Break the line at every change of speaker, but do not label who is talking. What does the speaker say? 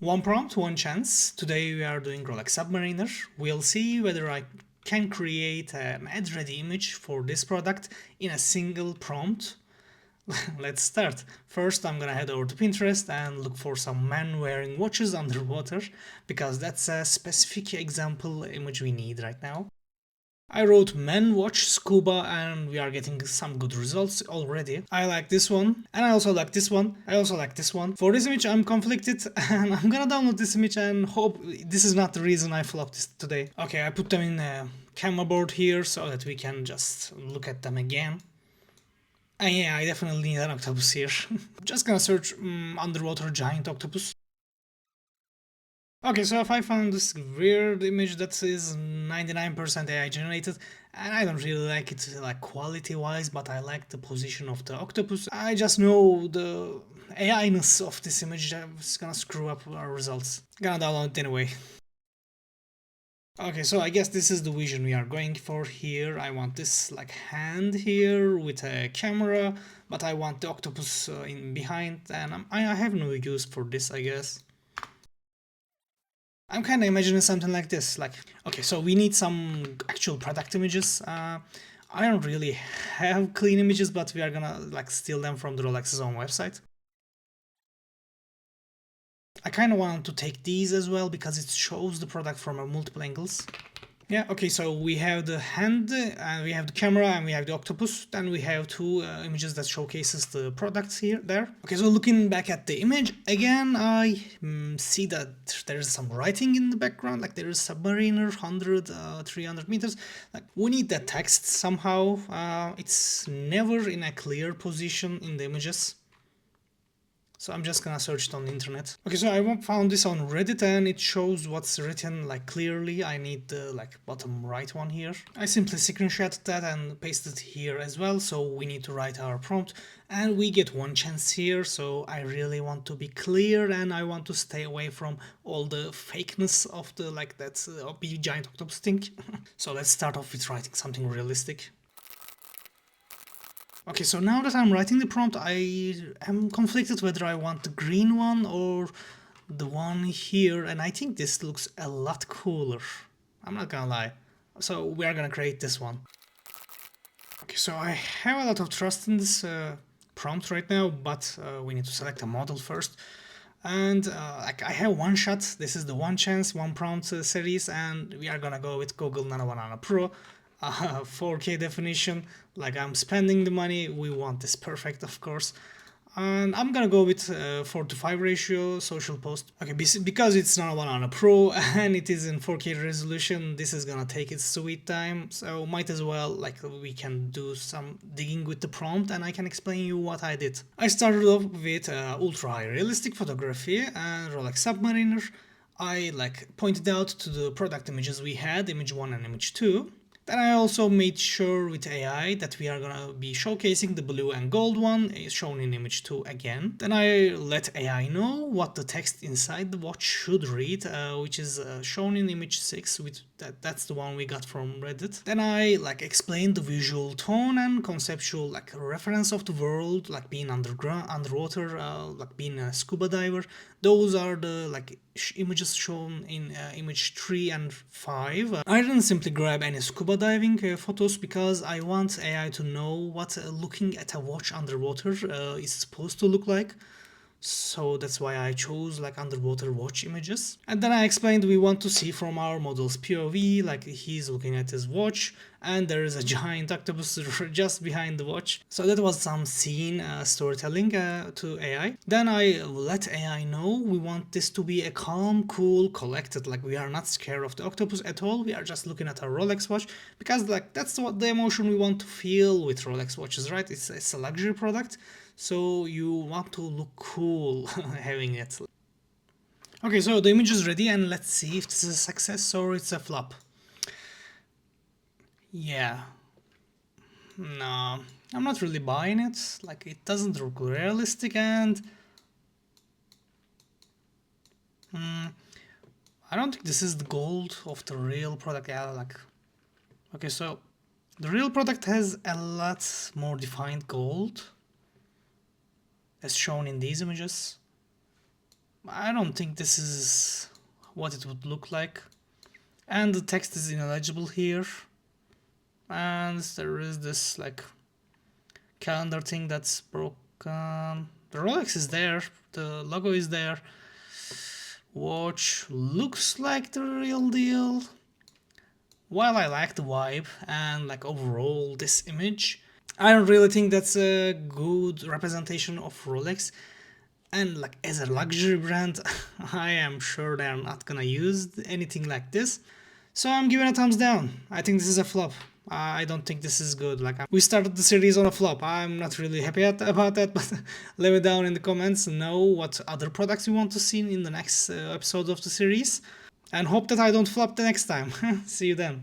One prompt, one chance. Today we are doing Rolex Submariner. We'll see whether I can create an ad-ready image for this product in a single prompt. Let's start. First, I'm gonna head over to Pinterest and look for some men wearing watches underwater, because that's a specific example image we need right now. I wrote men watch scuba and we are getting some good results already. I like this one, and I also like this one. I also like this one. For this image I'm conflicted and I'm gonna download this image and hope this is not the reason I flopped this today. Okay, I put them in a camera board here so that we can just look at them again. And yeah, I definitely need an octopus here. Just gonna search underwater giant octopus. Okay, so if I found this weird image that is 99% AI generated, and I don't really like it like quality wise, but I like the position of the octopus. I just know the AI-ness of this image is gonna screw up our results. Gonna download it anyway. Okay, so I guess this is the vision we are going for here. I want this like hand here with a camera, but I want the octopus in behind, and I have no use for this, I guess. I'm kind of imagining something like this, like, okay, so we need some actual product images. I don't really have clean images, but we are gonna like steal them from the Rolex's own website. I kind of want to take these as well because it shows the product from multiple angles. Yeah, okay, so we have the hand, and we have the camera, and we have the octopus, and we have two images that showcases the products here, there. Okay, so looking back at the image, again, I see that there is some writing in the background, like there is Submariner, 100, 300 meters. Like, we need that text somehow. It's never in a clear position in the images. So I'm just gonna search it on the internet. Okay, so I found this on Reddit and it shows what's written like clearly. I need the like bottom right one here. I simply screenshot that and pasted it here as well. So we need to write our prompt and we get one chance here. So I really want to be clear and I want to stay away from all the fakeness of the like that big giant octopus thing. So let's start off with writing something realistic. Okay, so now that I'm writing the prompt, I am conflicted whether I want the green one or the one here, and I think this looks a lot cooler. I'm not gonna lie. So we are gonna create this one. Okay, so I have a lot of trust in this prompt right now, but we need to select a model first. And like I have one shot, this is the one chance, one prompt series, and we are gonna go with Google Nano Banana Pro. 4K definition, like I'm spending the money, we want this perfect, of course. And I'm gonna go with 4:5 ratio social post. Okay, because it's not one on a pro and it is in 4K resolution, this is gonna take its sweet time. So might as well, like, we can do some digging with the prompt and I can explain you what I did. I started off with ultra high realistic photography and Rolex Submariner. I like pointed out to the product images we had, image 1 and image 2. Then I also made sure with AI that we are gonna be showcasing the blue and gold one shown in image 2 again. Then I let AI know what the text inside the watch should read, which is shown in image 6, with that's the one we got from Reddit. Then I like explained the visual tone and conceptual like reference of the world, like being underwater, like being a scuba diver. Those are the like images shown in image 3 and 5. I didn't simply grab any scuba diving photos because I want AI to know what looking at a watch underwater is supposed to look like. So that's why I chose like underwater watch images. And then I explained we want to see from our model's POV, like he's looking at his watch and there is a giant octopus just behind the watch. So that was some scene storytelling to AI. Then I let AI know we want this to be a calm, cool, collected, like we are not scared of the octopus at all. We are just looking at our Rolex watch because like that's what the emotion we want to feel with Rolex watches, right? It's a luxury product. So you want to look cool having it. Okay, so the image is ready and let's see if this is a success or it's a flop. Yeah. No, I'm not really buying it. Like, it doesn't look realistic and... I don't think this is the gold of the real product. Yeah, like... Okay, so the real product has a lot more defined gold, as shown in these images. I don't think this is what it would look like. And the text is illegible here. And there is this like calendar thing that's broken. The Rolex is there, the logo is there. Watch looks like the real deal. While I like the vibe and like overall this image, I don't really think that's a good representation of Rolex. And like as a luxury brand, I am sure they're not gonna use anything like this. So I'm giving a thumbs down. I think this is a flop. I don't think this is good. Like we started the series on a flop. I'm not really happy about that, but leave it down in the comments and know what other products you want to see in the next episodes of the series. And hope that I don't flop the next time. See you then.